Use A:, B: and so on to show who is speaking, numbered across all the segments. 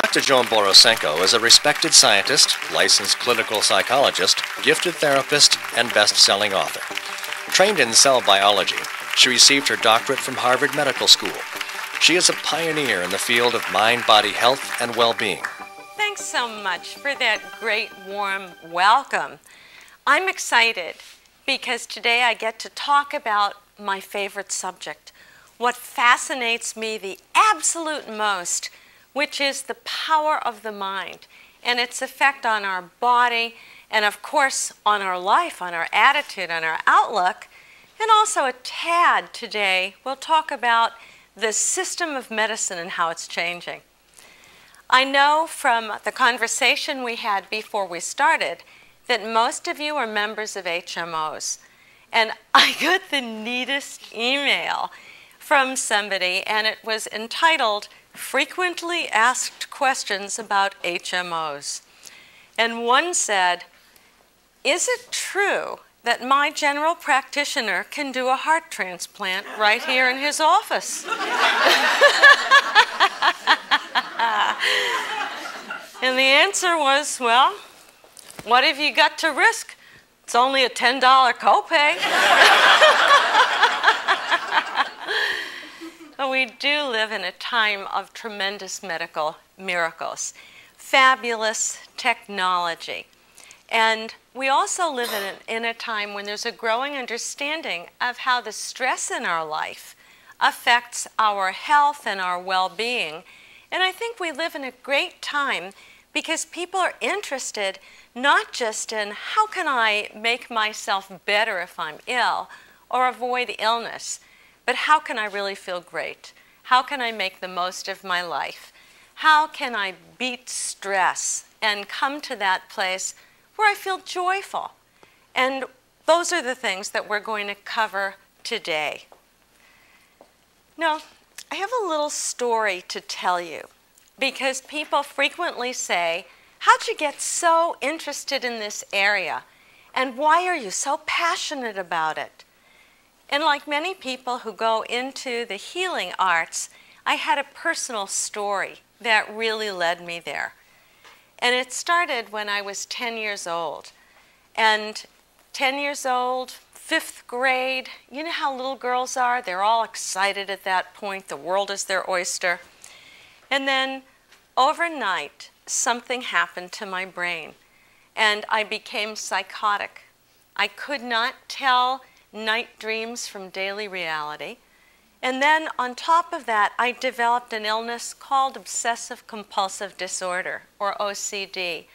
A: Dr. Joan Borosenko is a respected scientist, licensed clinical psychologist, gifted therapist, and best-selling author. Trained in cell biology, she received her doctorate from Harvard Medical School. She is a pioneer in the field of mind-body health and well-being.
B: Thanks so much for that great warm welcome. I'm excited because today I get to talk about my favorite subject, what fascinates me the absolute most, which is the power of the mind and its effect on our body and, of course, on our life, on our attitude, on our outlook. And also a tad today, we'll talk about the system of medicine and how it's changing. I know from the conversation we had before we started that most of you are members of HMOs. And I got the neatest email from somebody, and it was entitled, Frequently Asked Questions About HMOs. And one said, is it true that my general practitioner can do a heart transplant right here in his office? And the answer was, well, what have you got to risk? It's only a $10 copay. We do live in a time of tremendous medical miracles, fabulous technology. And we also live in a time when there's a growing understanding of how the stress in our life affects our health and our well-being. And I think we live in a great time because people are interested not just in how can I make myself better if I'm ill or avoid illness, but how can I really feel great? How can I make the most of my life? How can I beat stress and come to that place where I feel joyful? And those are the things that we're going to cover today. Now, I have a little story to tell you because people frequently say, how'd you get so interested in this area? And why are you so passionate about it? And like many people who go into the healing arts, I had a personal story that really led me there. And it started when I was 10 years old. And 10 years old, 5th grade, you know how little girls are? They're all excited at that point. The world is their oyster. And then overnight, something happened to my brain. And I became psychotic. I could not tell night dreams from daily reality. And then on top of that, I developed an illness called obsessive compulsive disorder, or OCD.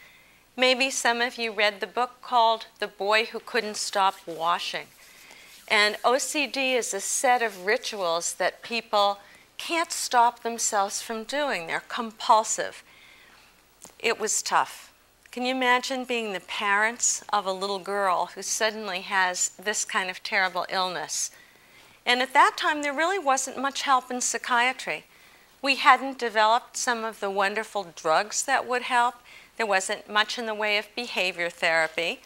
B: Maybe some of you read the book called The Boy Who Couldn't Stop Washing. And OCD is a set of rituals that people can't stop themselves from doing. They're compulsive. It was tough. Can you imagine being the parents of a little girl who suddenly has this kind of terrible illness? And at that time, there really wasn't much help in psychiatry. We hadn't developed some of the wonderful drugs that would help. There wasn't much in the way of behavior therapy.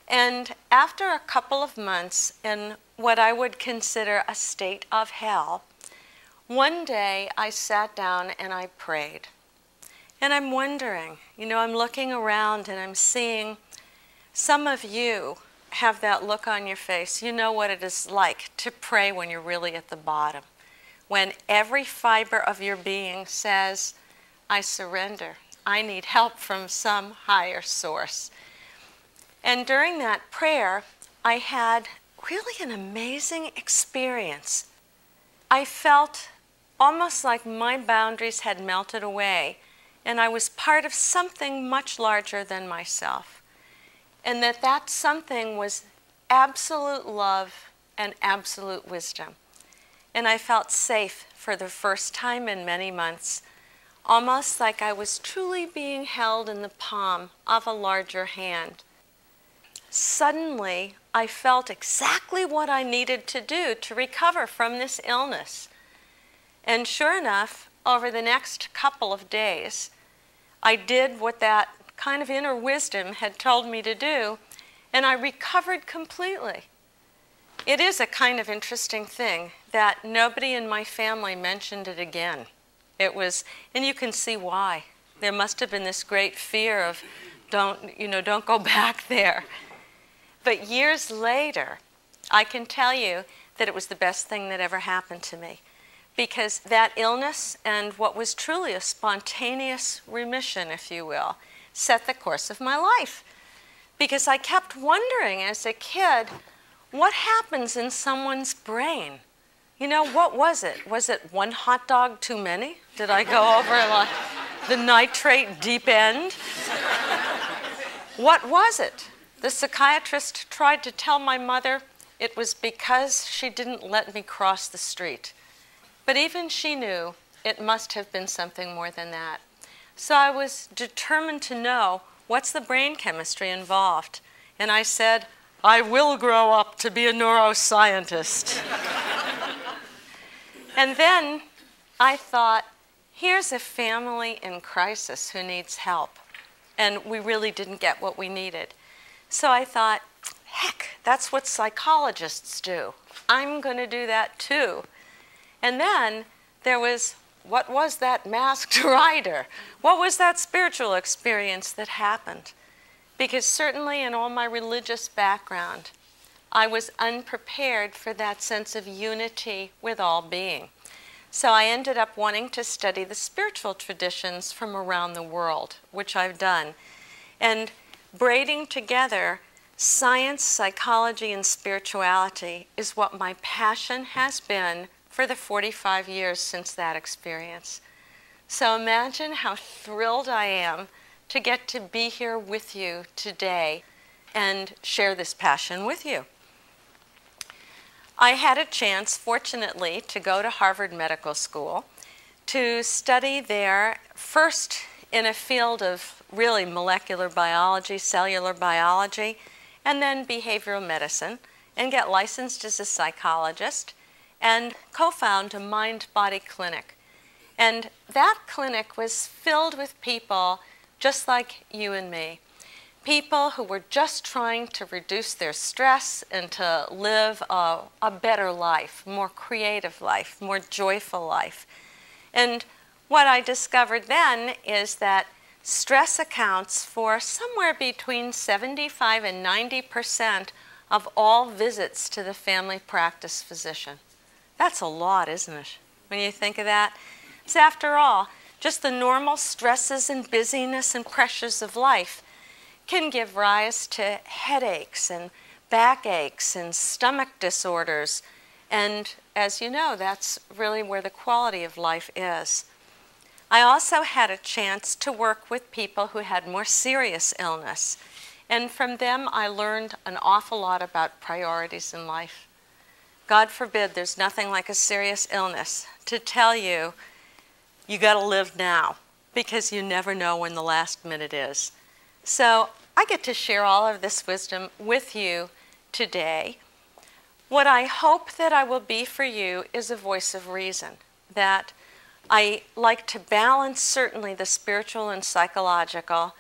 B: And after a couple of months in what I would consider a state of hell, one day I sat down and I prayed. And I'm wondering, I'm looking around and I'm seeing some of you have that look on your face. You know what it is like to pray when you're really at the bottom. When every fiber of your being says, I surrender. I need help from some higher source. And during that prayer, I had really an amazing experience. I felt almost like my boundaries had melted away, and I was part of something much larger than myself. And that something was absolute love and absolute wisdom. And I felt safe for the first time in many months, almost like I was truly being held in the palm of a larger hand. Suddenly, I felt exactly what I needed to do to recover from this illness. And sure enough, over the next couple of days, I did what that kind of inner wisdom had told me to do, and I recovered completely. It is a kind of interesting thing that nobody in my family mentioned it again. It was, and you can see why. There must have been this great fear of, don't go back there. But years later, I can tell you that it was the best thing that ever happened to me, because that illness and what was truly a spontaneous remission, if you will, set the course of my life. Because I kept wondering as a kid, what happens in someone's brain? What was it? Was it one hot dog too many? Did I go over like the nitrate deep end? What was it? The psychiatrist tried to tell my mother it was because she didn't let me cross the street. But even she knew it must have been something more than that. So I was determined to know, what's the brain chemistry involved? And I said, I will grow up to be a neuroscientist. And then I thought, here's a family in crisis who needs help. And we really didn't get what we needed. So I thought, heck, that's what psychologists do. I'm going to do that too. And then there was, what was that masked rider? What was that spiritual experience that happened? Because certainly in all my religious background, I was unprepared for that sense of unity with all being. So I ended up wanting to study the spiritual traditions from around the world, which I've done. And braiding together science, psychology, and spirituality is what my passion has been for the 45 years since that experience. So imagine how thrilled I am to get to be here with you today and share this passion with you. I had a chance, fortunately, to go to Harvard Medical School to study there, first in a field of really molecular biology, cellular biology, and then behavioral medicine, and get licensed as a psychologist, and co-found a mind-body clinic. And that clinic was filled with people just like you and me. People who were just trying to reduce their stress and to live a better life, more creative life, more joyful life. And what I discovered then is that stress accounts for somewhere between 75 and 90% of all visits to the family practice physician. That's a lot, isn't it, when you think of that? So after all, just the normal stresses and busyness and pressures of life can give rise to headaches and backaches and stomach disorders. And as you know, that's really where the quality of life is. I also had a chance to work with people who had more serious illness. And from them, I learned an awful lot about priorities in life. God forbid, there's nothing like a serious illness to tell you, you got to live now, because you never know when the last minute is. So I get to share all of this wisdom with you today. What I hope that I will be for you is a voice of reason, that I like to balance certainly the spiritual and psychological,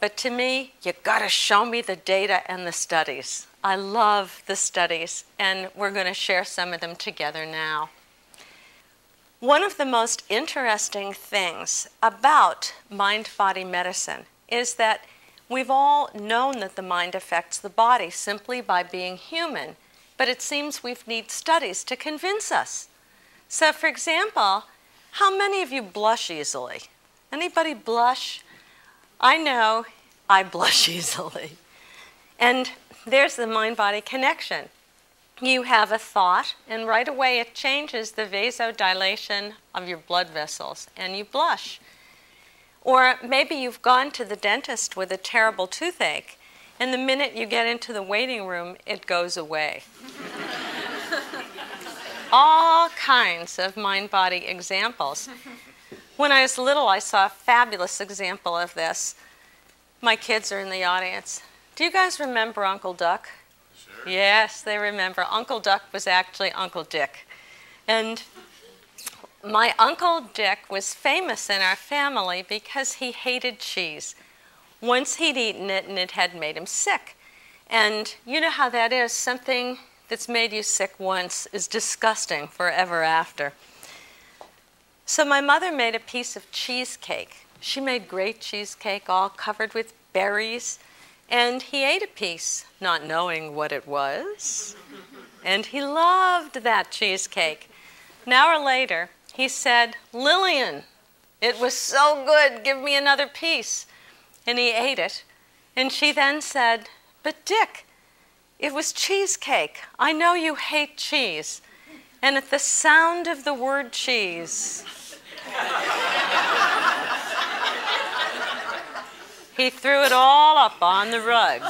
B: but to me, you got to show me the data and the studies. I love the studies, and we're going to share some of them together now. One of the most interesting things about mind-body medicine is that we've all known that the mind affects the body simply by being human, but it seems we need studies to convince us. So for example, how many of you blush easily? Anybody blush? I know I blush easily. And there's the mind-body connection. You have a thought, and right away it changes the vasodilation of your blood vessels, and you blush. Or maybe you've gone to the dentist with a terrible toothache, and the minute you get into the waiting room, it goes away. All kinds of mind-body examples. When I was little, I saw a fabulous example of this. My kids are in the audience. Do you guys remember Uncle Duck? Sure. Yes, they remember. Uncle Duck was actually Uncle Dick. And my Uncle Dick was famous in our family because he hated cheese. Once he'd eaten it and it had made him sick. And you know how that is. Something that's made you sick once is disgusting forever after. So my mother made a piece of cheesecake She made great cheesecake all covered with berries, and he ate a piece, not knowing what it was. And he loved that cheesecake. An hour later, he said, "Lillian, it was so good, give me another piece." And he ate it. And she then said, "But Dick, it was cheesecake. I know you hate cheese." And at the sound of the word cheese, he threw it all up on the rug.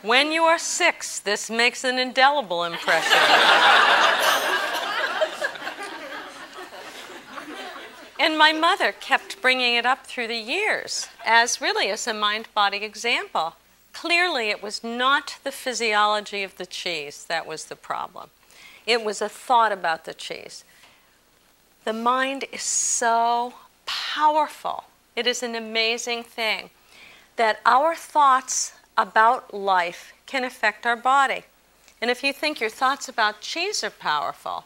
B: When you are 6, this makes an indelible impression. And my mother kept bringing it up through the years as really as a mind-body example. Clearly, it was not the physiology of the cheese that was the problem. It was a thought about the cheese. The mind is so powerful. It is an amazing thing that our thoughts about life can affect our body. And if you think your thoughts about cheese are powerful,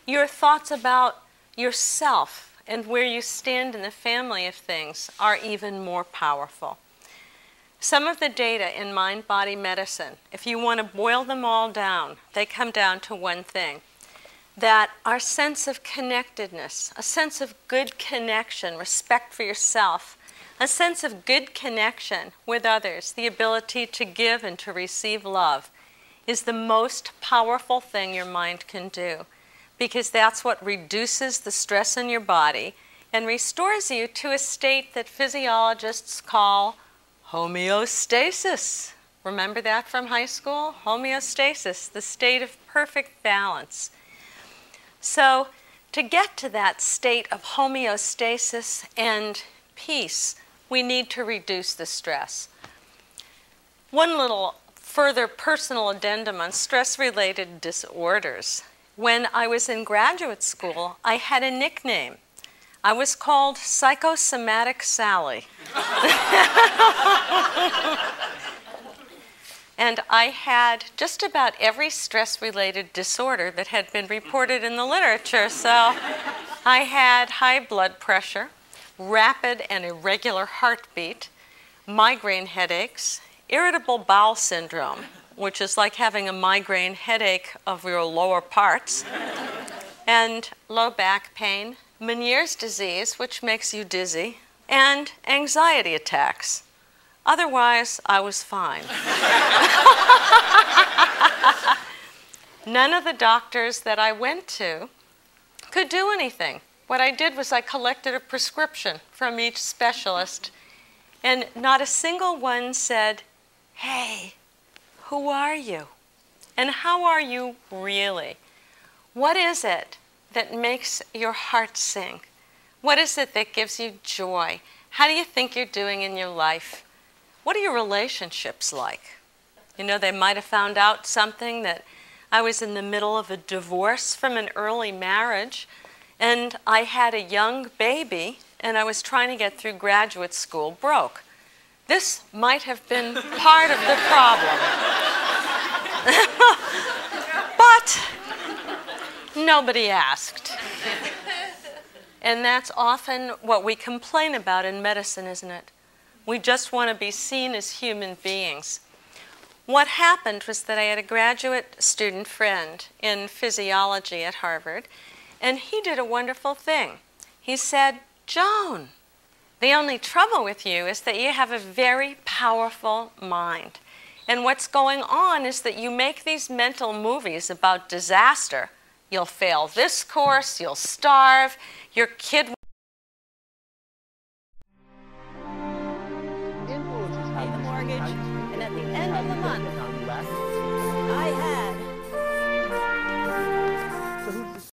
B: your thoughts about yourself and where you stand in the family of things are even more powerful. Some of the data in mind-body medicine, if you want to boil them all down, they come down to one thing, that our sense of connectedness, a sense of good connection, respect for yourself, a sense of good connection with others, the ability to give and to receive love, is the most powerful thing your mind can do, because that's what reduces the stress in your body and restores you to a state that physiologists call homeostasis. Remember that from high school? Homeostasis, the state of perfect balance. So to get to that state of homeostasis and peace, we need to reduce the stress. One little further personal addendum on stress-related disorders. When I was in graduate school, I had a nickname. I was called Psychosomatic Sally. And I had just about every stress-related disorder that had been reported in the literature. So I had high blood pressure, rapid and irregular heartbeat, migraine headaches, irritable bowel syndrome, which is like having a migraine headache of your lower parts, and low back pain, Meniere's disease, which makes you dizzy, and anxiety attacks. Otherwise, I was fine. None of the doctors that I went to could do anything. What I did was I collected a prescription from each specialist, and not a single one said, "Hey, who are you? And how are you really? What is it that makes your heart sing? What is it that gives you joy? How do you think you're doing in your life? What are your relationships like?" You know, they might have found out something that I was in the middle of a divorce from an early marriage, and I had a young baby, and I was trying to get through graduate school broke. This might have been part of the problem. But nobody asked. And that's often what we complain about in medicine, isn't it? We just want to be seen as human beings. What happened was that I had a graduate student friend in physiology at Harvard, and he did a wonderful thing. He said, "Joan, the only trouble with you is that you have a very powerful mind. And what's going on is that you make these mental movies about disaster. You'll fail this course, you'll starve, your kid..."
C: Pay the mortgage, and at the end of the month,